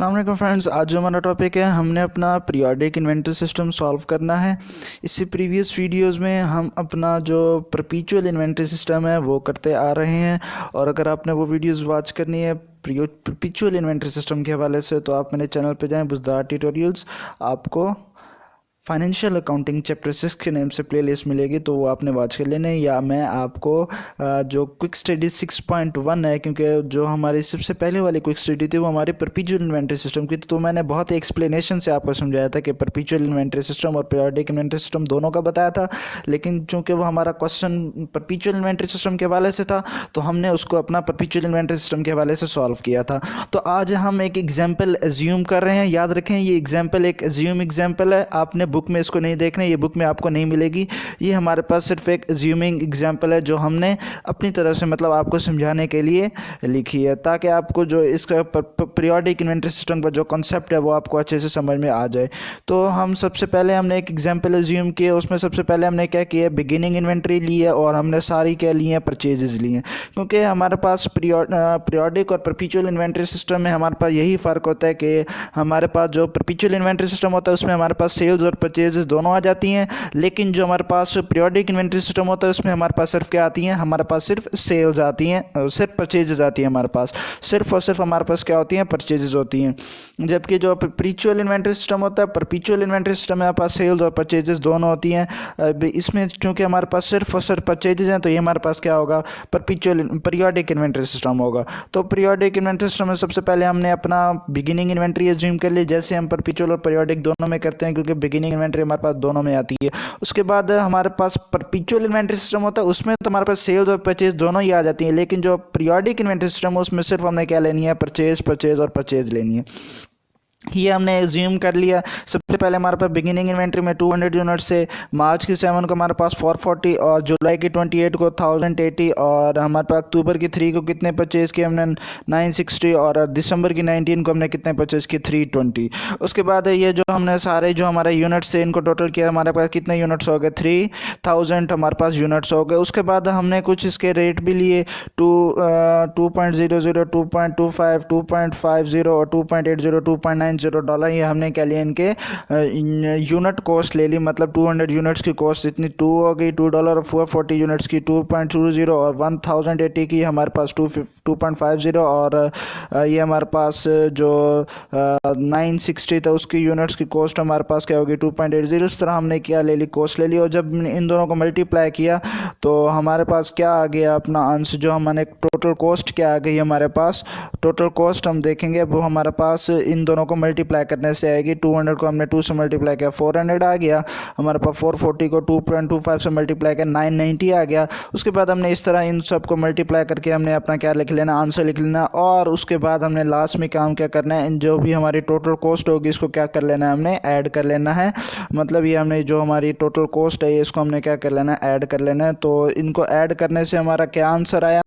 अस्सलाम वालेकुम फ्रेंड्स, आज जो हमारा टॉपिक है हमने अपना पीरियोडिक इन्वेंटरी सिस्टम सॉल्व करना है। इससे प्रीवियस वीडियोस में हम अपना जो परपेचुअल इन्वेंटरी सिस्टम है वो करते आ रहे हैं, और अगर आपने वो वीडियोस वॉच करनी है परपेचुअल इन्वेंटरी सिस्टम के हवाले से तो आप मेरे चैनल पे जाएं, बुज़दार ट्यूटोरियल्स। आपको फाइनेंशियल अकाउंटिंग चैप्टर 6 के नेम से प्लेलिस्ट मिलेगी, तो वो आपने वॉच कर लेना है। या मैं आपको जो क्विक स्टडी 6.1 है, क्योंकि जो हमारी सबसे पहले वाली क्विक स्टडी थी वो हमारी परपेचुअल इन्वेंटरी सिस्टम की थी, तो मैंने बहुत ही एक्सप्लेनेशन से आपको समझाया था कि परपेचुअल इन्वेंटरी सिस्टम और पीरियोडिक इन्वेंटरी सिस्टम दोनों का बताया था। लेकिन चूँकि वो हमारा क्वेश्चन परपेचुअल इन्वेंटरी सिस्टम के हवाले से था तो हमने उसको अपना परपेचुअल इन्वेंटरी सिस्टम के हवाले से सॉल्व किया था। तो आज हम एक एग्जाम्पल एज्यूम कर रहे हैं। याद रखें, ये एग्जाम्पल एक एज्यूम एग्जाम्पल है, आपने बुक में इसको नहीं देखना, ये बुक में आपको नहीं मिलेगी। ये हमारे पास सिर्फ एक एज्यूमिंग एग्जाम्पल है जो हमने अपनी तरफ से मतलब आपको समझाने के लिए लिखी है, ताकि आपको जो इसका पीरियोडिक इन्वेंटरी सिस्टम का जो कॉन्सेप्ट है वो आपको अच्छे से समझ में आ जाए। तो हम सबसे पहले हमने एक एग्जाम्पल एज्यूम किया, उसमें सबसे पहले हमने क्या किया, बिगिनिंग इन्वेंट्री ली है और हमने सारी क्या ली है, परचेजेस ली हैं। क्योंकि हमारे पास पीरियोडिक और परपेचुअल इन्वेंट्री सिस्टम में हमारे पास यही फ़र्क होता है कि हमारे पास जो परपेचुअल इन्वेंट्री सिस्टम होता है उसमें हमारे पास सेल्स और परचेजेस दोनों आ जाती हैं, लेकिन जो हमारे पास पीरियोडिक इन्वेंट्री सिस्टम होता है उसमें हमारे पास सिर्फ क्या आती हैं, हमारे पास सिर्फ सेल्स आती हैं, सिर्फ परचेजेस आती हैं। हमारे पास सिर्फ और सिर्फ हमारे पास क्या होती हैं, परचेजेस होती हैं। जबकि जो परपेचुअल इन्वेंट्री सिस्टम होता है, परपेचुअल इन्वेंट्री सिस्टम में हमारे पास सेल्स और परचेजेस दोनों होती हैं। इसमें चूँकि हमारे पास सिर्फ और सिर्फ परचेजेस हैं तो ये हमारे पास क्या होगा, पीरियोडिक इन्वेंट्री सिस्टम होगा। तो पीरियोडिक इन्वेंट्री सिस्टम में सबसे पहले हमने अपना बिगिनिंग इन्वेंट्री एज्यूम कर ली, जैसे हम परपेचुअल और पीरियोडिक दोनों में करते हैं, क्योंकि बिगिनिंग इन्वेंट्री हमारे पास दोनों में आती है। उसके बाद हमारे पास परपेचुअल इन्वेंट्री सिस्टम होता है, उसमें तो हमारे पास सेल्स और परचेज दोनों ही आ जाती हैं, लेकिन जो पीरियोडिक इन्वेंट्री सिस्टम है उसमें सिर्फ हमने क्या लेनी है, परचेज और परचेज लेनी है। ये हमने एज्यूम कर लिया। सबसे पहले हमारे पास बिगिनिंग इन्वेंट्री में 200 यूनिट से मार्च की 7 को हमारे पास 440 और जुलाई की 28 को 1080 और हमारे पास अक्टूबर की 3 को कितने परचेज किए हमने, 960 और दिसंबर की 19 को हमने कितने परचेज किए, 320। उसके बाद ये जो हमने सारे जो हमारे यूनिट्स थे इनको टोटल किया, हमारे पास कितने यूनिट्स हो गए, 3000 हमारे पास यूनिट्स हो गए। उसके बाद हमने कुछ इसके रेट भी लिए, 2.00, 2.25, 2.50 और 2.80, $2.90 ये हमने क्या लिया, इनके यूनिट कॉस्ट ले ली। मतलब 200 यूनिट्स की कॉस्ट इतनी 2 हो गई, $2 और 440 यूनिट्स की 2.20 और 1080 की हमारे पास 2.50 और ये हमारे पास जो 960 था उसकी यूनिट्स की कॉस्ट हमारे पास क्या होगी, 2.80। इस तरह हमने क्या ले ली, कॉस्ट ले ली, और जब इन दोनों को मल्टीप्लाई किया तो हमारे पास क्या आ गया, अपना आंसर जो हमने टोटल कॉस्ट क्या आ गई हमारे पास। टोटल कॉस्ट हम देखेंगे वो हमारे पास इन दोनों को मल्टीप्लाई करने से आएगी। 200 को हमने 2 से मल्टीप्लाई किया, 400 आ गया। हमारे पास 440 को 2.25 से मल्टीप्लाई किया, 990 आ गया। उसके बाद हमने इस तरह इन सब को मल्टीप्लाई करके हमने अपना क्या लिख लेना, आंसर लिख लेना। और उसके बाद हमने लास्ट में काम क्या करना है, जो भी हमारी टोटल कॉस्ट होगी इसको क्या कर लेना है, हमने ऐड कर लेना है। मतलब ये हमने जो हमारी टोटल कॉस्ट है इसको हमने क्या कर लेना है, ऐड कर लेना है। तो इनको ऐड करने से हमारा क्या आंसर आया,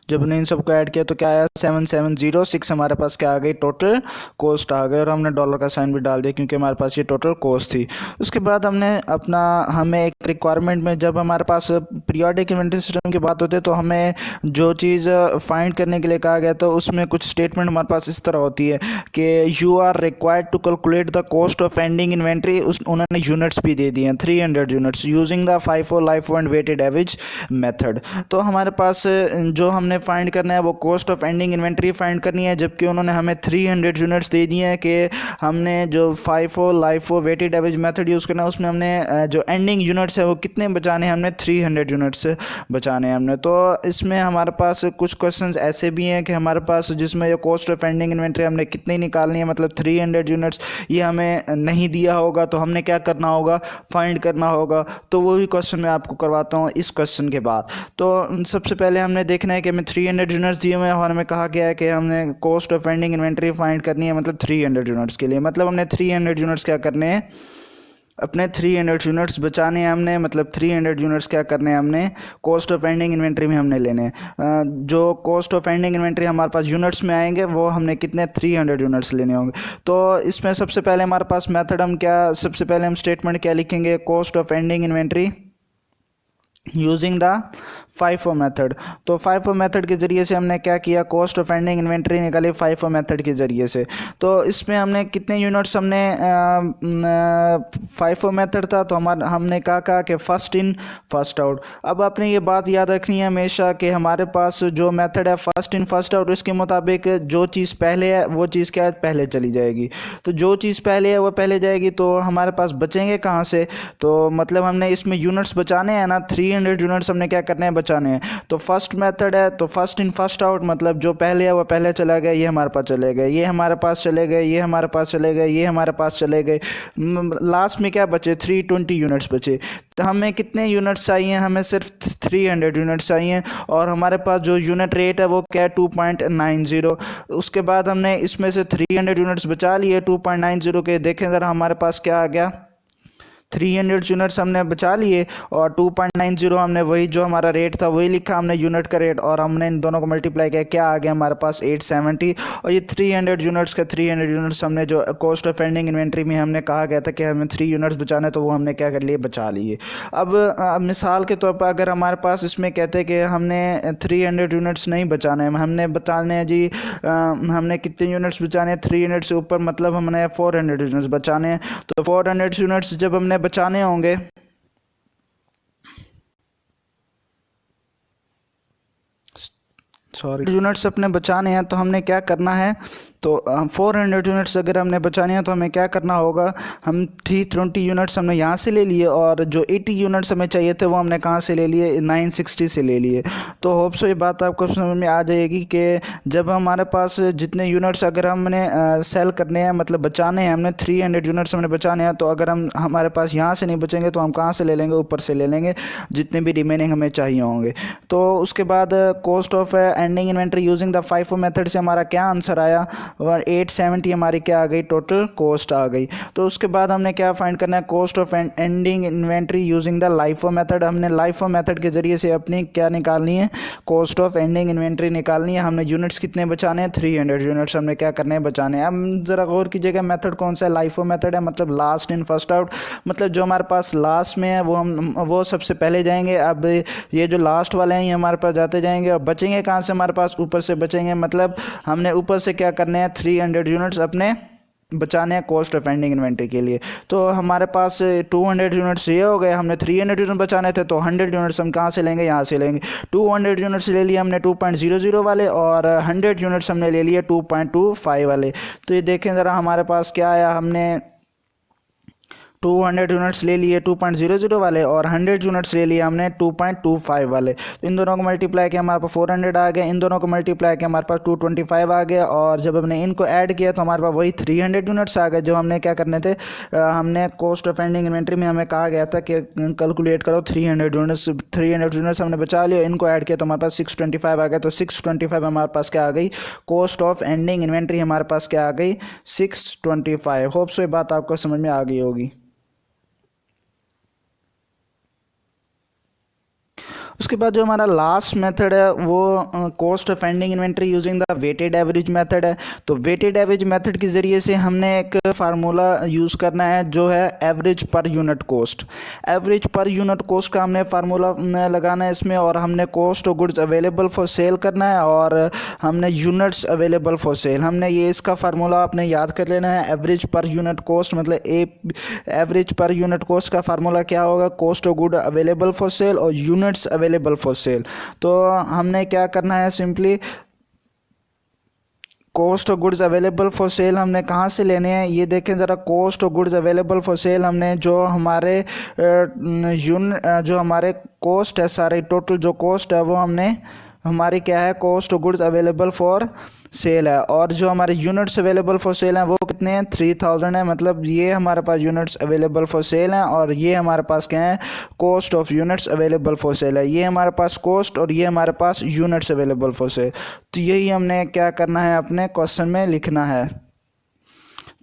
जब हमने इन सबको ऐड किया तो क्या आया, 7706 हमारे पास क्या आ गई, टोटल कॉस्ट आ गई। और हमने डॉलर का साइन भी डाल दिया क्योंकि हमारे पास ये टोटल कॉस्ट थी। उसके बाद हमें एक रिक्वायरमेंट में जब हमारे पास पीरियोडिक इन्वेंटरी सिस्टम की बात होती है तो हमें जो चीज़ फाइंड करने के लिए कहा गया तो उसमें कुछ स्टेटमेंट हमारे पास इस तरह होती है कि you are required to calculate the cost of ending inventory. उन्होंने यूनिट्स भी दे दिए हैं, 300 units using the FIFO LIFO and weighted average method. तो हमारे पास जो हमने फाइंड करना है वो cost of ending inventory find करनी है, जबकि उन्होंने हमें 300 यूनिट्स दे दिए हैं कि हमने जो FIFO LIFO weighted average method use करना है उसमें हमने जो एंडिंग यूनिट्स है वो कितने बचाने हैं, हमने 300 यूनिट्स बचाने हैं हमने। तो इसमें हमारे पास कुछ क्वेश्चंस ऐसे भी हैं कि हमारे पास जिसमें ये कॉस्ट ऑफ एंडिंग इन्वेंट्री हमने कितनी निकालनी है, मतलब 300 यूनिट्स ये हमें नहीं दिया होगा तो हमने क्या करना होगा, फाइंड करना होगा। तो वो भी क्वेश्चन मैं आपको करवाता हूँ इस क्वेश्चन के बाद। तो सबसे पहले हमने देखना है कि हमें 300 यूनिट्स दिए हुए हैं और हमें कहा गया है कि हमने cost of ending inventory find करनी है, मतलब 300 यूनिट्स के लिए। मतलब हमने 300 यूनिट्स क्या करने हैं, अपने 300 यूनिट्स बचाने हैं हमने। मतलब 300 यूनिट्स क्या करने हैं हमने, कॉस्ट ऑफ एंडिंग इन्वेंट्री में हमने लेने हैं। जो कॉस्ट ऑफ एंडिंग इन्वेंट्री हमारे पास यूनिट्स में आएंगे वो हमने कितने, 300 यूनिट्स लेने होंगे। तो इसमें सबसे पहले हमारे पास मेथड सबसे पहले हम स्टेटमेंट क्या लिखेंगे, cost of ending inventory using the FIFO method. तो फाइफो मेथड के ज़रिए से हमने क्या किया, कॉस्ट ऑफ एंडिंग इन्वेंट्री निकाली फाइफो मेथड के ज़रिए से। तो इसमें हमने कितने यूनिट्स हमने फाइफो मेथड था तो हमने कहा कि फर्स्ट इन फर्स्ट आउट। अब आपने ये बात याद रखनी है हमेशा कि हमारे पास जो मेथड है फर्स्ट इन फर्स्ट आउट, इसके मुताबिक जो चीज़ पहले है वो चीज़ क्या है, पहले चली जाएगी। तो जो चीज़ पहले है वो पहले जाएगी, तो हमारे पास बचेंगे कहाँ से, तो मतलब हमने इसमें यूनिट्स बचाने हैं ना, 300 यूनिट्स हमने क्या करने हैं, बचाने हैं। तो फर्स्ट मेथड है तो फर्स्ट इन फर्स्ट आउट, मतलब जो पहले है वो पहले चला गया, ये हमारे पास चले गए, ये हमारे पास चले गए, ये हमारे पास चले गए, ये हमारे पास चले गए। लास्ट में क्या बचे, 320 यूनिट्स बचे। तो हमें कितने यूनिट्स चाहिए, हमें सिर्फ 300 यूनिट्स चाहिए, और हमारे पास जो यूनिट रेट है वो क्या है, 2.90। उसके बाद हमने इसमें से 300 यूनिट्स बचा लिए 2.90 के। देखें ज़रा हमारे पास क्या आ गया, 300 यूनिट्स हमने बचा लिए, और 2.90 हमने वही जो हमारा रेट था वही लिखा हमने यूनिट का रेट, और हमने इन दोनों को मल्टीप्लाई किया, क्या आ गया हमारे पास 870। और ये 300 यूनिट्स का 300 यूनिट्स हमने जो कॉस्ट ऑफ एंडिंग इन्वेंट्री में हमने कहा गया था कि हमें 3 यूनिट्स बचाने, तो वो हमने क्या कर लिए, बचा लिए। अब मिसाल के तौर पर अगर हमारे पास इसमें कहते हैं कि हमने 300 यूनिट्स नहीं बचाने हैं, हमने बचाने हैं जी हमने कितने यूनिट्स बचाने हैं, 3 यूनिट्स से ऊपर, मतलब हमने 400 यूनिट्स बचाने हैं। तो 400 यूनिट्स जब हमने बचाने होंगे, सॉरी, यूनिट्स अपने बचाने हैं, तो हमने क्या करना है, तो 400 यूनिट्स अगर हमने बचाने हैं तो हमें क्या करना होगा, हम 320 यूनिट्स हमने यहाँ से ले लिए, और जो 80 यूनिट्स हमें चाहिए थे वो हमने कहाँ से ले लिए, 960 से ले लिए। तो होप सो ये बात आपको समझ में आ जाएगी कि जब हमारे पास जितने यूनिट्स अगर हमने सेल करने हैं, मतलब बचाने हैं, हमने 300 यूनिट्स हमने बचाने हैं, तो अगर हमारे पास यहाँ से नहीं बचेंगे तो हम कहाँ से ले लेंगे, ऊपर से ले लेंगे, जितने भी रिमेनिंग हमें चाहिए होंगे। तो उसके बाद cost of ending inventory using the FIFO method से हमारा क्या आंसर आया, और 870 हमारी क्या आ गई, टोटल कॉस्ट आ गई। तो उसके बाद हमने क्या फाइंड करना है, cost of ending inventory using the LIFO method. हमने लाइफो मेथड के ज़रिए से अपनी क्या निकालनी है, कॉस्ट ऑफ एंडिंग इन्वेंट्री निकालनी है। हमने यूनिट्स कितने बचाने हैं, 300 यूनिट्स हमने क्या करने हैं, बचाने हैं। अब ज़रा गौर कीजिएगा मेथड कौन सा है, लाइफो मेथड है, मतलब लास्ट इन फर्स्ट आउट, मतलब जो हमारे पास लास्ट में है वो सबसे पहले जाएंगे। अब ये जो लास्ट वाले हैं ये हमारे पास जाते जाएंगे, और बचेंगे कहाँ से, हमारे पास ऊपर से बचेंगे, मतलब हमने ऊपर से क्या करने हैं, 300 यूनिट्स अपने बचाने हैं कॉस्ट ऑफ एंडिंग इन्वेंट्री के लिए। तो हमारे पास 200 यूनिट्स ये हो गए, हमने 300 यूनिट बचाने थे, तो 100 यूनिट्स हम कहाँ से लेंगे, यहाँ से लेंगे। 200 यूनिट्स ले लिए हमने 2.00 वाले, और 100 यूनिट्स हमने ले लिए 2.25 वाले। तो ये देखें ज़रा हमारे पास क्या आया, हमने 200 यूनिट्स ले लिए 2.00 वाले, और 100 यूनिट्स ले लिए हमने 2.25 वाले। तो इन दोनों को मल्टीप्लाई किया हमारे पास 400 आ गया, इन दोनों को मल्टीप्लाई किया हमारे पास 225 आ गया, और जब हमने इनको ऐड किया तो हमारे पास वही 300 यूनिट्स आ गए, जो हमने क्या करने थे, हमने कॉस्ट ऑफ एंडिंग इन्वेंट्री में हमें कहा गया था कि कैलकुलेट करो 300 यूनिट्स। 300 यूनिट्स हमने बचा लिया, इनको ऐड किया तो हमारे पास 625 आ गया। तो 625 हमारे पास क्या आ गई, कॉस्ट ऑफ एंडिंग इन्वेंट्री हमारे पास क्या आ गई, 625। होप सो ये बात आपको समझ में आ गई होगी। उसके बाद जो हमारा लास्ट मेथड है वो cost of ending inventory using the weighted average method है। तो वेटेड एवरेज मेथड के ज़रिए से हमने एक फार्मूला यूज़ करना है जो है average per unit cost. Average per unit cost का हमने फार्मूला लगाना है इसमें, और हमने cost of goods available for cell करना है, और हमने यूनिट्स अवेलेबल फॉर सेल, हमने ये इसका फार्मूला आपने याद कर लेना है। एवरेज पर यूनिट कॉस्ट मतलब एवरेज पर यूनिट कॉस्ट का फार्मूला क्या होगा, cost of good available for sale और यूनिट्स अवेलेबल फॉर सेल। तो हमने क्या करना है, simply cost of goods available for cell हमने कहाँ से लेने हैं, ये देखें ज़रा। Cost of goods available for cell हमने जो हमारे कॉस्ट है, सारे टोटल जो कॉस्ट है वो हमने हमारी क्या है, cost of goods available for cell है, और जो हमारे यूनिट्स अवेलेबल फॉर सेल हैं वो कितने हैं, 3000 है। मतलब ये हमारे पास यूनिट्स अवेलेबल फॉर सेल हैं, और ये हमारे पास क्या है, cost of units available for cell है। ये हमारे पास कॉस्ट और ये हमारे पास यूनिट्स अवेलेबल फॉर सेल। तो यही हमने क्या करना है, अपने क्वेश्चन में लिखना है।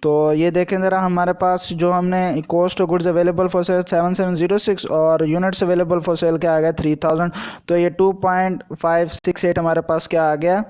तो ये देखें ज़रा, हमारे पास जो हमने cost of goods available for cell 7706 और यूनिट्स अवेलेबल फॉर सेल क्या आ गया 3000। तो ये 2.568 हमारे पास क्या आ गया,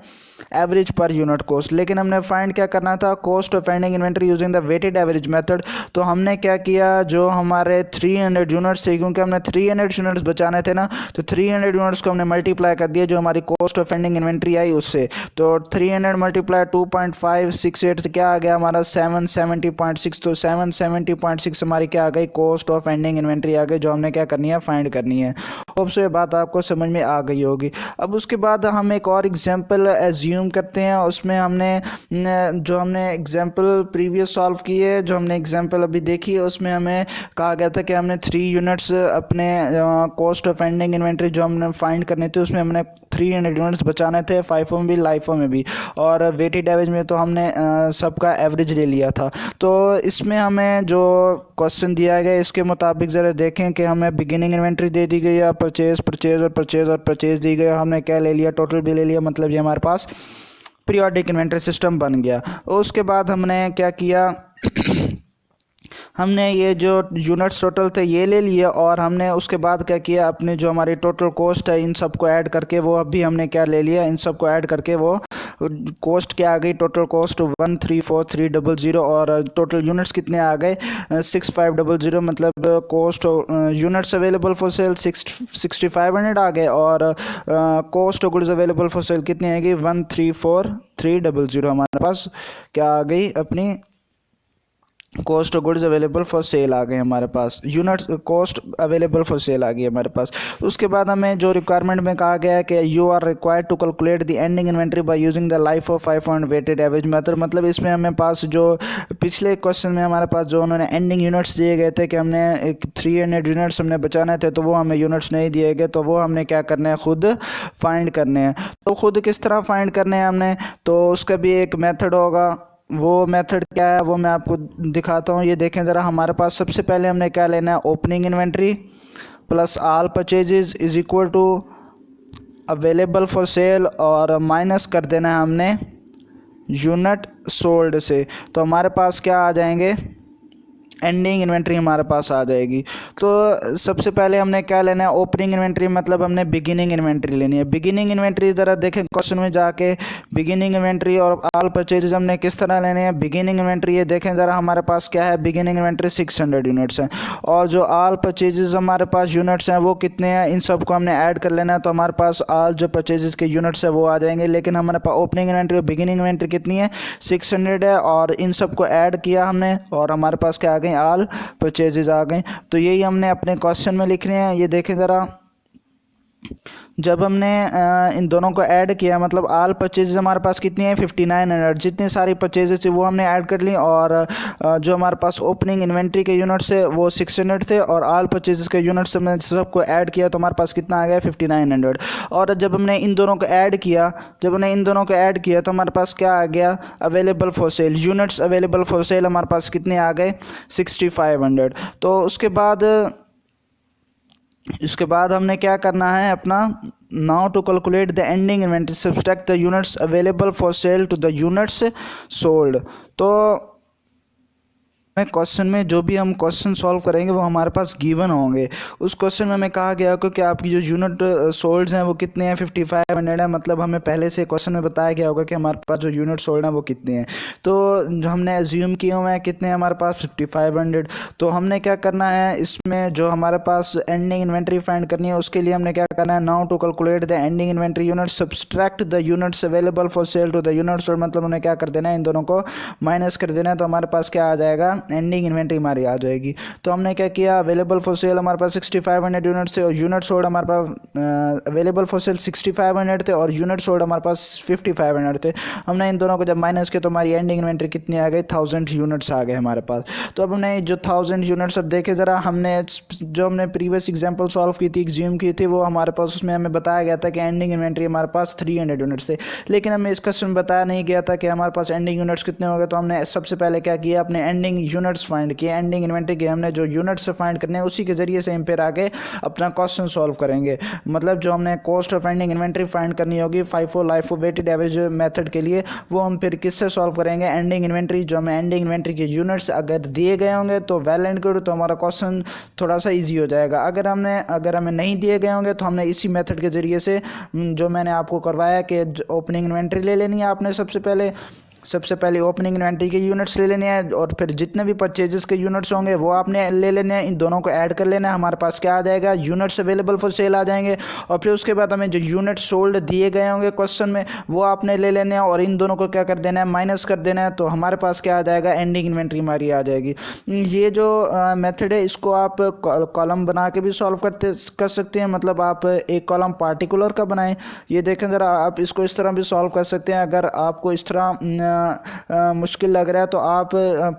एवरेज पर यूनिट कॉस्ट, लेकिन हमने फाइंड क्या करना था, cost of ending inventory using the weighted average method. तो हमने क्या किया, जो हमारे 300 यूनिट्स थे, क्योंकि हमने 300 यूनिट्स बचाने थे ना, तो 300 यूनिट्स को हमने मल्टीप्लाई कर दिया जो हमारी कॉस्ट ऑफ एंडिंग इन्वेंट्री आई उससे। तो 300 मल्टीप्लाई 2.568 तो क्या आ गया हमारा 770.6। तो 770.6 हमारी क्या आ गई, कॉस्ट ऑफ एंडिंग इन्वेंट्री आ गई, जो हमने क्या करनी है, फाइंड करनी है। होप सो ये बात आपको समझ में आ गई होगी। अब उसके बाद हम एक और एग्जांपल एज्यूम करते हैं, उसमें हमने जो हमने एग्जांपल प्रीवियस सॉल्व की है, जो हमने एग्जांपल अभी देखी है, उसमें हमें कहा गया था कि हमने 3 यूनिट्स अपने कॉस्ट ऑफ एंडिंग इन्वेंट्री जो हमने फाइंड करने थे, उसमें हमने 300 यूनिट्स बचाने थे, FIFO में भी लाइफो में भी, और वेटेड एवरेज में तो हमने सबका एवरेज ले लिया था। तो इसमें हमें जो क्वेश्चन दिया गया इसके मुताबिक ज़रा देखें कि हमें बिगिनिंग इन्वेंट्री दे दी गई है, परचेज परचेज और परचेज और परचेज दी गई, हमने क्या ले लिया, टोटल भी ले लिया, मतलब ये हमारे पास पीरियोडिक इन्वेंट्री सिस्टम बन गया। उसके बाद हमने क्या किया हमने ये जो यूनिट्स टोटल थे ये ले लिए, और हमने उसके बाद क्या किया, अपने जो हमारी टोटल कॉस्ट है इन सब को ऐड करके वो अभी हमने क्या ले लिया, इन सब को ऐड करके वो कॉस्ट क्या आ गई, टोटल कॉस्ट 134,300 और टोटल यूनिट्स कितने आ गए 6500, मतलब cost units available for sale 6500 आ गए, और cost of goods available for sale कितनी आएगी 134,300 हमारे पास क्या आ गई, अपनी cost of goods available for sale आ गए हमारे पास, units cost available for sale आ गई हमारे पास। उसके बाद हमें जो रिक्वायरमेंट में कहा गया है कि you are required to calculate the ending inventory by using the LIFO of FIFO and weighted average method. मतलब इसमें हमें पास जो पिछले क्वेश्चन में हमारे पास जो उन्होंने एंडिंग यूनिट्स दिए गए थे कि हमने एक 300 यूनिट्स हमने बचाने थे, तो वो हमें यूनिट्स नहीं दिए गए, तो वो हमने क्या करना है, खुद फाइंड करने हैं। तो खुद किस तरह फाइंड करने हैं हमने, तो उसका भी एक मेथड होगा, वो मेथड क्या है वो मैं आपको दिखाता हूँ। ये देखें ज़रा, हमारे पास सबसे पहले हमने क्या लेना है, opening inventory plus all purchases is equal to available for sale, और माइनस कर देना है हमने यूनिट सोल्ड से। तो हमारे पास क्या आ जाएंगे, एंडिंग इन्वेंट्री हमारे पास आ जाएगी। तो सबसे पहले हमने क्या लेना है, ओपनिंग इन्वेंट्री, मतलब हमने बिगिनिंग इन्वेंट्री लेनी है। बिगिनिंग इन्वेंट्री ज़रा देखें क्वेश्चन में जाके, बिगिनिंग इन्वेंट्री और ऑल परचेजेज हमने किस तरह लेने हैं। बिगिनिंग इन्वेंट्री ये देखें ज़रा, हमारे पास क्या है, बिगिनिंग इन्वेंट्री 600 यूनिट्स हैं, और जो ऑल परचेजेज हमारे पास यूनिट्स हैं वो कितने हैं, इन सबको हमने ऐड कर लेना है। तो हमारे पास ऑल जो परचेजेज के यूनिट्स है वो आ जाएंगे, लेकिन हमारे पास ओपनिंग इन्वेंट्री और बिगिनिंग इन्वेंट्री कितनी है, 600 है, और इन सबको ऐड किया हमने, और हमारे पास क्या आ गई, ऑल परचेजेज आ गए। तो यही हमने अपने क्वेश्चन में लिख रहे हैं। ये देखें ज़रा, जब हमने इन दोनों को ऐड किया, मतलब ऑल परचेजेस हमारे पास कितनी है 5900, जितनी सारी परचेजेस थी वो हमने ऐड कर ली, और जो हमारे पास ओपनिंग इन्वेंट्री के यूनिट्स है वो 600 थे, और ऑल परचेजेस के यूनिट्स हमने सबको ऐड किया तो हमारे पास कितना आ गया 5900। और जब हमने इन दोनों को ऐड किया, तो हमारे पास क्या आ गया, available for cell, units available for cell हमारे पास कितने आ गए 6500। तो इसके बाद हमने क्या करना है अपना, now to calculate the ending inventory subtract the units available for sale to the units sold. तो क्वेश्चन में जो भी हम क्वेश्चन सॉल्व करेंगे वो हमारे पास गिवन होंगे। उस क्वेश्चन में हमें कहा गया कि आपकी जो यूनिट सोल्ड्स हैं वो कितने हैं 5500 है, मतलब हमें पहले से क्वेश्चन में बताया गया होगा कि हमारे पास जो यूनिट सोल्ड हैं वो कितने हैं। तो जो हमने एज्यूम किए हुए हैं कितने हैं हमारे पास 5500। तो हमने क्या करना है, इसमें जो हमारे पास एंडिंग इन्वेंट्री फाइंड करनी है उसके लिए हमने क्या करना है, now to calculate the ending inventory unit subtract the units available for sale to the unit sold, मतलब हमने क्या कर देना है, इन दोनों को माइनस कर देना है। तो हमारे पास क्या आ जाएगा, एंडिंग इन्वेंट्री हमारी आ जाएगी। तो हमने क्या किया, अवेलेबल फॉर सेल हमारे पास 6500 यूनिट थे, और यूनिट सोल्ड हमारे पास अवेलेबल फॉर सेल 6500 थे, और यूनिट सोल्ड हमारे पास 5500 थे। हमने इन दोनों को जब माइनस किया तो हमारी एंडिंग इन्वेंट्री कितनी आ गई, 1000 यूनिट्स आ गए हमारे पास। तो अब हमने जो 1000 यूनिट्स, अब देखे ज़रा, हमने प्रीवियस एग्जाम्पल सॉल्व की थी, एग्ज्यूम की थी, वो हमारे पास उसमें हमें बताया गया था कि एंडिंग इन्वेंट्री हमारे पास 300 यूनिट्स थे, लेकिन हमें इस क्वेश्चन में बताया नहीं गया था कि हमारे पास एंडिंग यूनिट्स कितने हो गए। तो हमने सबसे पहले क्या किया, अपने एंडिंग यूनिट्स फाइंड किए, एंडिंग इन्वेंट्री के हमने जो यूनिट्स फाइंड करने हैं उसी के ज़रिए से हम फिर आगे अपना क्वेश्चन सॉल्व करेंगे। मतलब जो हमने cost of ending inventory find करनी होगी FIFO LIFO weighted average method के लिए, वो हम फिर किससे सॉल्व करेंगे, एंडिंग इन्वेंट्री। जो हमें एंडिंग इन्वेंट्री के यूनिट्स अगर दिए गए होंगे तो वेल एंड गुड, तो हमारा क्वेश्चन थोड़ा सा ईजी हो जाएगा। अगर हमें नहीं दिए गए होंगे तो हमने इसी मेथड के ज़रिए से जो मैंने आपको करवाया कि ओपनिंग इन्वेंट्री ले लेनी है आपने सबसे पहले ओपनिंग इन्वेंट्री के यूनिट्स ले लेने हैं, और फिर जितने भी परचेजेस के यूनिट्स होंगे वो आपने ले लेने हैं। इन दोनों को ऐड कर लेना है, हमारे पास क्या आ जाएगा, यूनिट्स अवेलेबल फॉर सेल आ जाएंगे। और फिर उसके बाद हमें जो यूनिट सोल्ड दिए गए होंगे क्वेश्चन में वो आपने ले लेने हैं, और इन दोनों को क्या कर देना है, माइनस कर देना है। तो हमारे पास क्या आ जाएगा, एंडिंग इन्वेंट्री हमारी आ जाएगी। ये जो मेथड है इसको आप कॉलम बना के भी सॉल्व कर सकते हैं। मतलब आप एक कॉलम पार्टिकुलर का बनाएं, ये देखें ज़रा, आप इसको इस तरह भी सॉल्व कर सकते हैं। अगर आपको इस तरह मुश्किल लग रहा है तो आप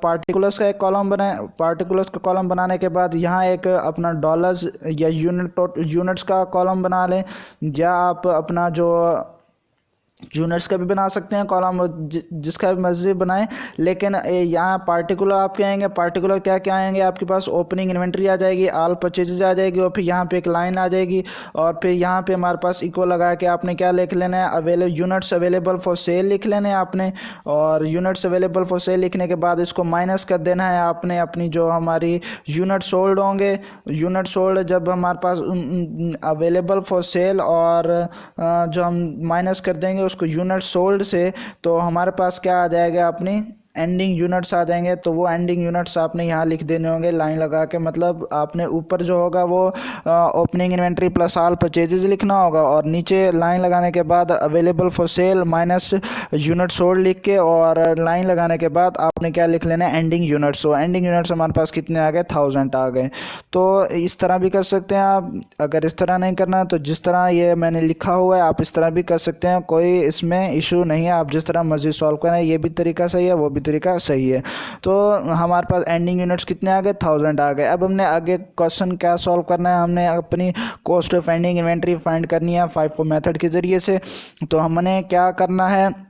पार्टिकुलर्स का एक कॉलम बनाएं। पार्टिकुलर्स का कॉलम बनाने के बाद यहाँ एक अपना डॉलर्स या यूनिट्स का कॉलम बना लें, या आप अपना जो यूनिट्स का भी बना सकते हैं कॉलम, जिसका भी मर्जी बनाएं। लेकिन यहाँ पार्टिकुलर आपके आएंगे, पार्टिकुलर क्या क्या आएंगे आपके पास, ओपनिंग इन्वेंट्री आ जाएगी, ऑल परचेजेज आ जाएगी, और फिर यहाँ पे एक लाइन आ जाएगी, और फिर यहाँ पे हमारे पास इक्वल लगा के आपने क्या लिख लेना है, यूनिट्स अवेलेबल फॉर सेल लिख लेने हैं आपने। और यूनिट्स अवेलेबल फॉर सेल लिखने के बाद इसको माइनस कर देना है आपने अपनी जो हमारी यूनिट सोल्ड होंगे। यूनिट सोल्ड जब हमारे पास अवेलेबल फॉर सेल और जो हम माइनस कर देंगे उसको यूनिट सोल्ड से, तो हमारे पास क्या आ जाएगा, अपनी एंडिंग यूनिट्स आ जाएंगे। तो वो एंडिंग यूनिट्स आपने यहाँ लिख देने होंगे लाइन लगा के। मतलब आपने ऊपर जो होगा वो opening inventory plus all purchases लिखना होगा, और नीचे लाइन लगाने के बाद available for cell minus unit sold लिख के, और लाइन लगाने के बाद आपने क्या लिख लेना है, एंडिंग यूनिट्स। तो एंडिंग यूनिट्स हमारे पास कितने आ गए, 1000 आ गए। तो इस तरह भी कर सकते हैं आप। अगर इस तरह नहीं करना तो जिस तरह ये मैंने लिखा हुआ है आप इस तरह भी कर सकते हैं, कोई इसमें इशू नहीं है। आप जिस तरह मर्जी सॉल्व करें, ये भी तरीका सही है, वो भी तरीका सही है। तो हमारे पास एंडिंग यूनिट्स कितने आ गए, 1000 आ गए। अब हमने आगे क्वेश्चन क्या सॉल्व करना है, हमने अपनी cost of ending inventory find करनी है FIFO मेथड के ज़रिए से। तो हमने क्या करना है,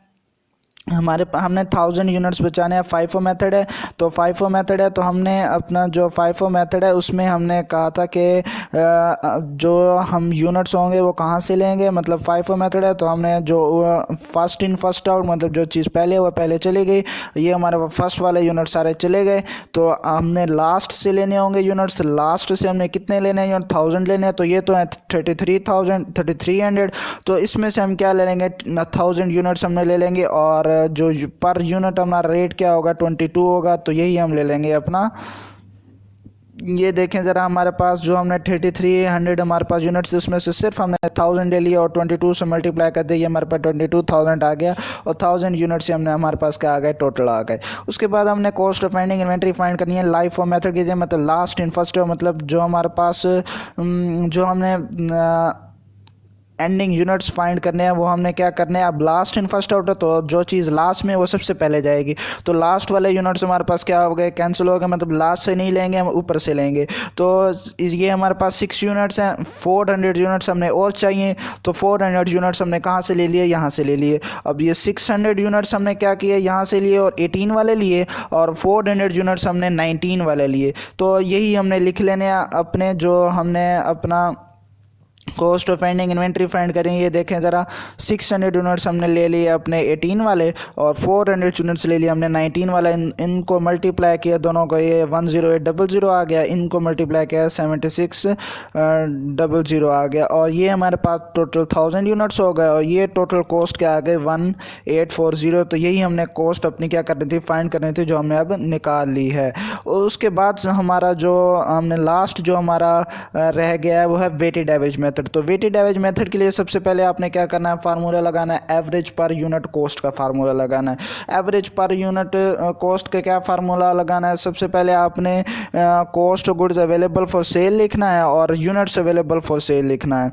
हमने 1000 यूनिट्स बचाने हैं। FIFO मेथड है, तो FIFO मेथड है तो हमने अपना जो FIFO मेथड है उसमें हमने कहा था कि जो हम यूनिट्स होंगे वो कहाँ से लेंगे। मतलब FIFO मेथड है तो हमने जो फर्स्ट इन फर्स्ट आउट, मतलब जो चीज़ पहले वो पहले चली गई, ये हमारे फर्स्ट वाले यूनिट सारे चले गए, तो हमने लास्ट से लेने होंगे यूनिट्स। लास्ट से हमने कितने लेने हैं, 1000 लेने हैं, तो ये तो है 3300। तो इसमें से हम क्या ले लेंगे, 1000 यूनिट्स हमने ले लेंगे, और जो पर यूनिट हमारा रेट क्या होगा, 22 होगा। तो यही हम ले लेंगे अपना। ये देखें ज़रा, हमारे पास जो हमने 3300 हमारे पास यूनिट्स, उसमें से सिर्फ हमने 1000 ले लिया और 22 से मल्टीप्लाई कर दिया, हमारे पास 22000 आ गया। और 1000 यूनिट से हमने हमारे पास क्या आ गए, टोटल आ गए। उसके बाद हमने cost of ending inventory find करनी है LIFO मेथड की, मतलब लास्ट इन फर्स्ट। मतलब जो हमारे पास जो हमने एंडिंग यूनिट्स फाइंड करने हैं वो हमने क्या करने हैं, अब लास्ट इन फर्स्ट आउट है तो जो चीज़ लास्ट में वो सबसे पहले जाएगी। तो लास्ट वाले यूनिट्स हमारे पास क्या हो गए, कैंसिल हो गए। मतलब लास्ट से नहीं लेंगे, हम ऊपर से लेंगे। तो ये हमारे पास 6 यूनिट्स हैं, 400 यूनिट्स हमने और चाहिए। तो 400 यूनिट्स हमने कहाँ से ले लिए, यहाँ से ले लिए। अब ये 600 यूनिट्स हमने क्या किए, यहाँ से लिए और 18 वाले लिए, और 400 यूनिट्स हमने 19 वाले लिए। तो यही हमने लिख लेने अपने, जो हमने अपना cost of ending inventory find करेंगे। ये देखें ज़रा, 600 यूनिट्स हमने ले लिए अपने 18 वाले, और 400 यूनिट्स ले लिए हमने 19 वाला। इनको मल्टीप्लाई किया दोनों को, ये 10800 आ गया। इनको मल्टीप्लाई किया 7600 आ गया। और ये हमारे पास टोटल 1000 यूनिट्स हो गए, और ये टोटल कॉस्ट क्या आ गई, 1840। तो यही हमने कॉस्ट अपनी क्या करनी थी, फाइंड करनी थी, जो हमने अब निकाल ली है। और उसके बाद हमारा जो हमने लास्ट जो हमारा रह गया है वो है वेटेड एवरेज मेथड। तो वेटेड एवरेज मेथड के लिए सबसे पहले आपने क्या करना है, फार्मूला लगाना है, एवरेज पर यूनिट कॉस्ट का फार्मूला लगाना है। एवरेज पर यूनिट कॉस्ट का क्या फार्मूला लगाना है, सबसे पहले आपने cost of goods available for cell लिखना है और यूनिट्स अवेलेबल फॉर सेल लिखना है।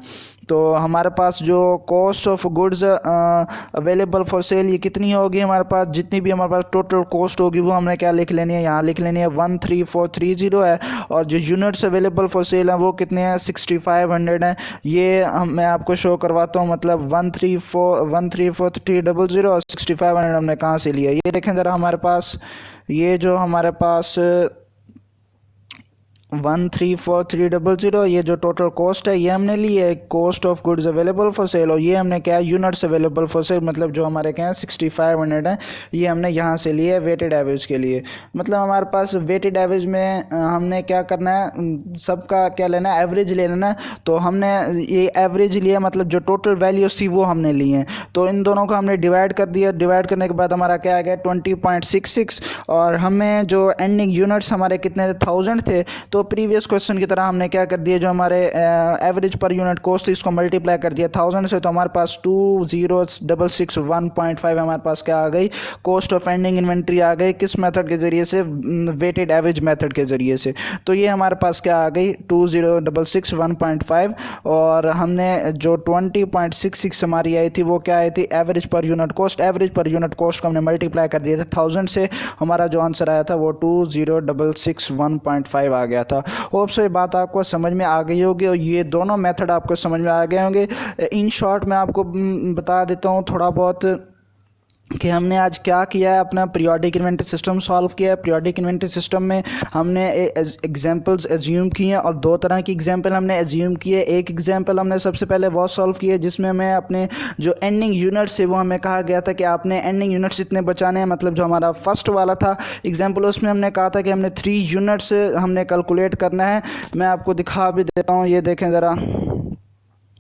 तो हमारे पास जो cost of goods available for cell ये कितनी होगी, हमारे पास जितनी भी हमारे पास टोटल कॉस्ट होगी वो हमने क्या लिख लेनी है, यहाँ लिख लेनी है 13430 है। और जो यूनिट्स अवेलेबल फॉर सेल हैं वो कितने हैं, 6500 हैं। ये मैं आपको शो करवाता हूँ, मतलब 134,300 और 6500 हमने कहाँ से लिया। ये देखें ज़रा हमारे पास, ये जो हमारे पास 134,300 ये जो टोटल कॉस्ट है ये हमने ली है cost of goods available for sale, और ये हमने क्या है यूनिट्स अवेलेबल फॉर सेल, मतलब जो हमारे क्या है 6500 है, ये हमने यहाँ से लिए है वेटेड एवरेज के लिए। मतलब हमारे पास वेटेड एवरेज में हमने क्या करना है, सबका क्या लेना है, एवरेज ले लेना है। तो हमने ये एवरेज लिया, मतलब जो टोटल वैल्यूज थी वो हमने ली हैं, तो इन दोनों को हमने डिवाइड कर दिया। डिवाइड करने के बाद हमारा क्या आ गया 20.66, और हमें जो एंडिंग यूनिट्स हमारे कितने थे 1000 थे। तो प्रीवियस क्वेश्चन की तरह हमने क्या कर दिया, जो हमारे एवरेज पर यूनिट कॉस्ट इसको मल्टीप्लाई कर दिया 1000 से, तो हमारे पास 20,661.5 हमारे पास क्या आ गई, कॉस्ट ऑफ एंडिंग इन्वेंट्री आ गई। किस मेथड के ज़रिए से, वेटेड एवरेज मेथड के ज़रिए से। तो ये हमारे पास क्या आ गई 20,661.5, और हमने जो 20.66 हमारी आई थी वो क्या आई थी, average per unit cost. Average per unit cost को हमने मल्टीप्लाई कर दिया था 1000 से, हमारा जो आंसर आया था वो 20,661.5 आ गया था। होप सो ये बात आपको समझ में आ गई होगी, और ये दोनों मेथड आपको समझ में आ गए होंगे। इन शॉर्ट मैं आपको बता देता हूँ थोड़ा बहुत कि हमने आज क्या किया है। अपना पीरियोडिक इन्वेंटरी सिस्टम सॉल्व किया है। पीरियोडिक इन्वेंटरी सिस्टम में हमने एग्जांपल्स एज्यूम किए हैं, और दो तरह की एग्जांपल हमने एज्यूम किए। एक एग्जांपल हमने सबसे पहले वो सॉल्व किया जिसमें हमें अपने जो एंडिंग यूनिट्स है वो हमें कहा गया था कि आपने एंडिंग यूनिट्स इतने बचाने हैं, मतलब जो हमारा फर्स्ट वाला था एग्जाम्पल, उसमें हमने कहा था कि हमने 3 यूनिट्स हमने कैलकुलेट करना है। मैं आपको दिखा भी देता हूँ, ये देखें ज़रा,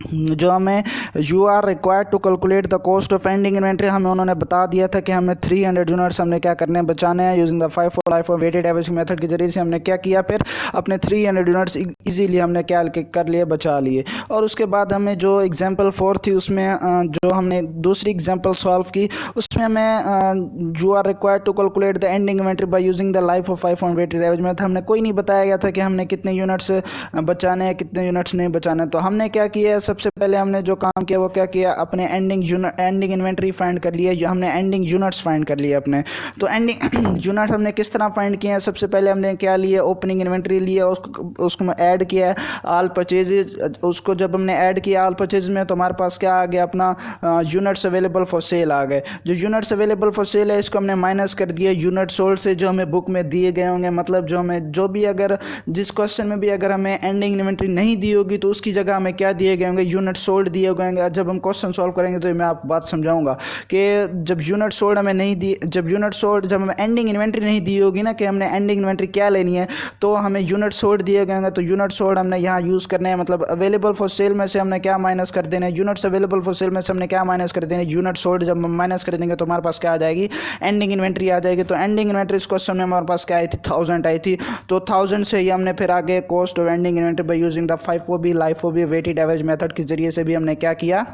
जो हमें you are required to calculate the cost of ending inventory, हमें उन्होंने बता दिया था कि हमें 300 यूनिट्स हमने क्या करने हैं, बचाने हैं। Using the FIFO weighted average method के जरिए से हमने क्या किया, फिर अपने 300 यूनिट्स इजीली हमने क्या कर लिए, बचा लिए। और उसके बाद हमें जो एग्जांपल 4 थी उसमें जो हमने दूसरी एग्जांपल सॉल्व की, उसमें हमें you are required to calculate the ending inventory by using the FIFO weighted average method. हमने कोई नहीं बताया गया था कि हमने कितने यूनिट्स बचाने हैं, कितने यूनिट्स नहीं बचाने। तो हमने क्या किया, सबसे पहले हमने जो काम किया वो क्या किया, अपने एंडिंग इन्वेंट्री फाइंड कर लिया, जो हमने एंडिंग यूनिट्स फाइंड कर लिए अपने। तो एंडिंग यूनिट हमने किस तरह फाइंड किए हैं, सबसे पहले हमने क्या लिया, ओपनिंग इन्वेंट्री लिया, उसको ऐड किया ऑल परचेजेज। उसको जब हमने ऐड किया ऑल परचेज में, तो हमारे पास क्या आ गया, अपना यूनिट्स अवेलेबल फॉर सेल आ गए। जो यूनिट्स अवेलेबल फॉर सेल है इसको हमने माइनस कर दिया यूनिट सोल्ड से, जो हमें बुक में दिए गए होंगे। मतलब जो हमें जो भी अगर जिस क्वेश्चन में भी अगर हमें एंडिंग इन्वेंट्री नहीं दी होगी तो उसकी जगह हमें क्या दिए गए होंगे, यूनिट सोल्ड दिए गए होंगे। जब हम क्वेश्चन सॉल्व करेंगे तो मैं आपको बात समझाऊंगा कि जब यूनिट सोल्ड हमें नहीं दी, जब हमें एंडिंग इन्वेंट्री नहीं दी होगी ना, कि हमने एंडिंग इन्वेंट्री क्या लेनी है, तो हमें यूनिट सोल्ड दिए गए होंगे। तो यूनिट सोल्ड हमने यहाँ यूज़ करने हैं, मतलब अवेलेबल फॉर सेल में से हमने क्या माइनस कर देना है, यूनिट्स अवेलेबल फॉर सेल में से हमने क्या माइनस कर देना है, यूनिट सोल्ड। जब हम माइनस कर देंगे तो हमारे पास क्या आ जाएगी, एंडिंग इन्वेंट्री आ जाएगी। तो एंडिंग इन्वेंट्री इस क्वेश्चन में हमारे पास क्या आई थी, 1000 आई थी। तो 1000 से ही हमने फिर आगे cost of ending inventory by using the FIFO weighted average method के जरिए से भी हमने क्या किया,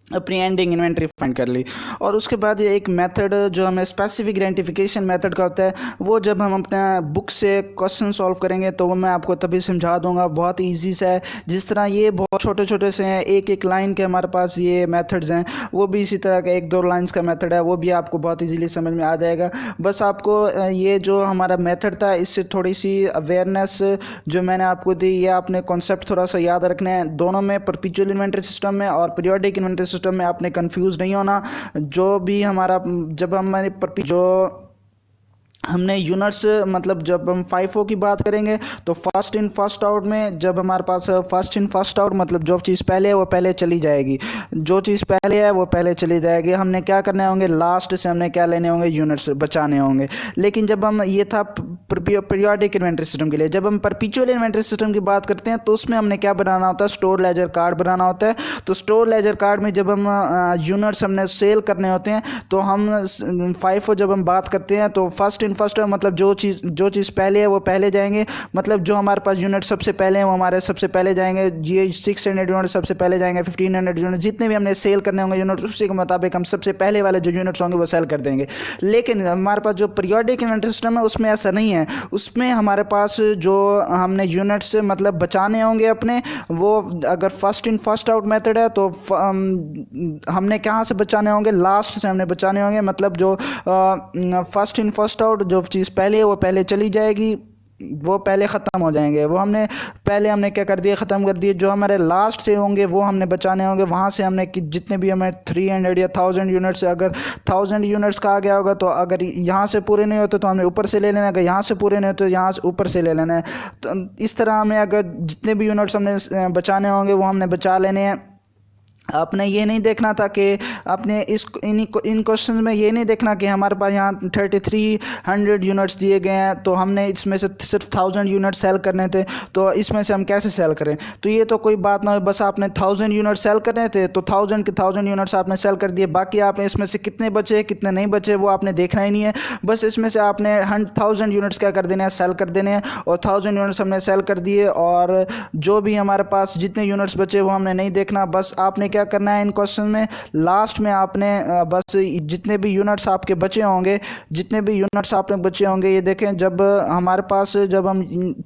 अपनी एंडिंग इन्वेंट्री फाइंड कर ली। और उसके बाद ये एक मेथड जो हमें स्पेसिफिक आइडेंटिफिकेशन मेथड का होता है, वो जब हम अपने बुक से क्वेश्चन सॉल्व करेंगे तो वो मैं आपको तभी समझा दूंगा। बहुत ईजी सा है, जिस तरह ये बहुत छोटे छोटे से हैं, एक एक लाइन के हमारे पास ये मेथड्स हैं, वो भी इसी तरह का 1-2 लाइन्स का मेथड है, वो भी आपको बहुत ईजीली समझ में आ जाएगा। बस आपको ये जो हमारा मेथड था इससे थोड़ी सी अवेयरनेस जो मैंने आपको दी, ये आपने कॉन्सेप्ट थोड़ा सा याद रखना है। दोनों में परपेचुअल इन्वेंटरी सिस्टम में और पीरियोडिक इन्वेंटरी सिस्टम में आपने कंफ्यूज नहीं होना। जो भी हमारा जब हमारे जो हमने यूनिट्स, मतलब जब हम FIFO की बात करेंगे तो फर्स्ट इन फर्स्ट आउट में, जब हमारे पास फर्स्ट इन फर्स्ट आउट मतलब जो चीज़ पहले है वो पहले चली जाएगी, जो चीज़ पहले है वो पहले चली जाएगी। हमने क्या करने होंगे, लास्ट से हमने क्या लेने होंगे, यूनिट्स बचाने होंगे। लेकिन जब हम, ये था पीरियोडिक इन्वेंट्री सिस्टम के लिए। जब हम परपेचुअल इन्वेंट्री सिस्टम की बात करते हैं तो उसमें हमने क्या बनाना होता है, स्टोर लेजर कार्ड बनाना होता है। तो स्टोर लेजर कार्ड में जब हम यूनिट्स हमने सेल करने होते हैं तो हम FIFO जब हम बात करते हैं तो फर्स्ट फर्स्ट मतलब जो चीज़ पहले है वो पहले जाएंगे, मतलब जो हमारे पास यूनिट सबसे पहले हैं वो हमारे सबसे पहले जाएंगे। ये 600 यूनिट सबसे पहले जाएंगे, 1500 यूनिट जितने भी हमने सेल करने होंगे यूनिट, उसी के मुताबिक हम सबसे पहले वाले जो यूनिट्स होंगे वो सेल कर देंगे। लेकिन हमारे पास जो पीरियोडिक इन्वेंटरी सिस्टम है उसमें ऐसा नहीं है। उसमें हमारे पास जो हमने यूनिट्स मतलब बचाने होंगे अपने, वो अगर first in first out method है तो हमने कहाँ से बचाने होंगे, लास्ट से हमने बचाने होंगे। मतलब जो फर्स्ट इन फर्स्ट आउट, जो चीज़ पहले है वो पहले चली जाएगी, वो पहले ख़त्म हो जाएंगे। वो हमने क्या कर दिया, ख़त्म कर दिए। जो हमारे लास्ट से होंगे वो हमने बचाने होंगे। वहाँ से हमने कि जितने भी हमें 300 या 1000 यूनिट्स, अगर 1000 यूनिट्स का आ गया होगा तो अगर यहाँ से पूरे नहीं होते तो हमें ऊपर से ले लेना है, अगर यहाँ से पूरे नहीं होते तो यहाँ से ऊपर से ले लेना है। तो इस तरह हमें अगर जितने भी यूनिट्स हमने बचाने होंगे वो हमने बचा लेने हैं। आपने ये नहीं देखना था कि आपने इन क्वेश्चन में ये नहीं देखना कि हमारे पास यहाँ 3300 यूनिट्स दिए गए हैं तो हमने इसमें से सिर्फ 1000 यूनिट सेल करने थे, तो इसमें से हम कैसे सेल करें। तो ये तो कोई बात ना हो, बस आपने 1000 यूनिट सेल करने थे तो 1000 के 1000 यूनिट्स आपने सेल कर दिए। बाकी आपने इसमें से कितने बचे कितने नहीं बचे वो आपने देखना ही नहीं है। बस इसमें से आपने 1000 यूनिट्स क्या कर देने हैं, सेल कर देने हैं। और 1000 यूनिट्स हमने सेल कर दिए और जो भी हमारे पास जितने यूनिट्स बचे वो हमने नहीं देखना। बस आपने क्या करना है इन क्वेश्चन में, लास्ट में आपने बस जितने भी यूनिट्स आपके बचे होंगे, ये देखें जब हमारे पास जब हम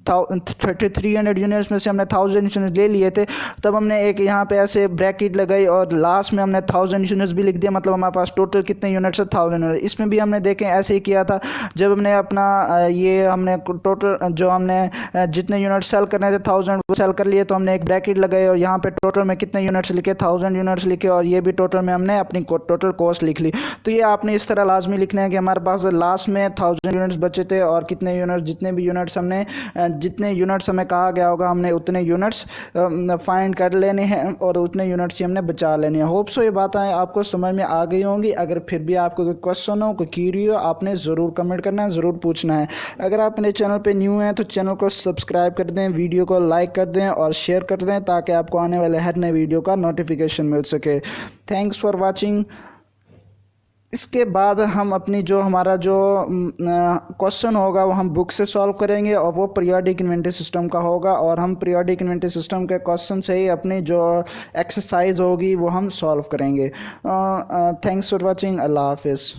300 यूनिट्स में से हमने 1000 यूनिट्स ले लिए थे तब हमने एक यहाँ पे ऐसे ब्रैकेट लगाई और लास्ट में हमने 1000 यूनिट्स भी लिख दिया। मतलब हमारे पास टोटल कितने यूनिट्स है, 1000 यूनिट्स। इसमें भी हमने देखें ऐसे ही किया था। जब हमने अपना ये हमने टोटल जो हमने जितने यूनिट्स सेल करने थे 1000 वो सेल कर लिए तो हमने एक ब्रैकेट लगाई और यहाँ पे टोटल में कितने यूनिट्स लिखे, 1000 यूनिट्स लिखे और ये भी टोटल में हमने अपनी टोटल कॉस्ट लिख ली। तो ये आपने इस तरह लाजमी लिखना है कि हमारे पास लास्ट में 1000 यूनिट्स बचे थे और कितने यूनिट्स जितने यूनिट्स हमें कहा गया होगा हमने उतने यूनिट्स फाइंड कर लेने हैं और उतने यूनिट्स ही हमने बचा लेने हैं। होप सो ये बातें आपको समझ में आ गई होंगी। अगर फिर भी आपको कोई क्वेश्चन हो, कोई क्यूरी हो, आपने ज़रूर कमेंट करना है, ज़रूर पूछना है। अगर आप मेरे चैनल पर न्यू हैं तो चैनल को सब्सक्राइब कर दें, वीडियो को लाइक कर दें और शेयर कर दें ताकि आपको आने वाले हर नए वीडियो का नोटिफिकेशन मिल सके। Thanks for watching. इसके बाद हम अपनी जो हमारा जो क्वेश्चन होगा वो हम बुक से सॉल्व करेंगे और वो पीरियोडिक इन्वेंटरी सिस्टम का होगा और हम पीरियोडिक इन्वेंटरी सिस्टम के क्वेश्चन से ही अपनी जो एक्सरसाइज होगी वो हम सॉल्व करेंगे। Thanks for watching. अल्लाह हाफिज़।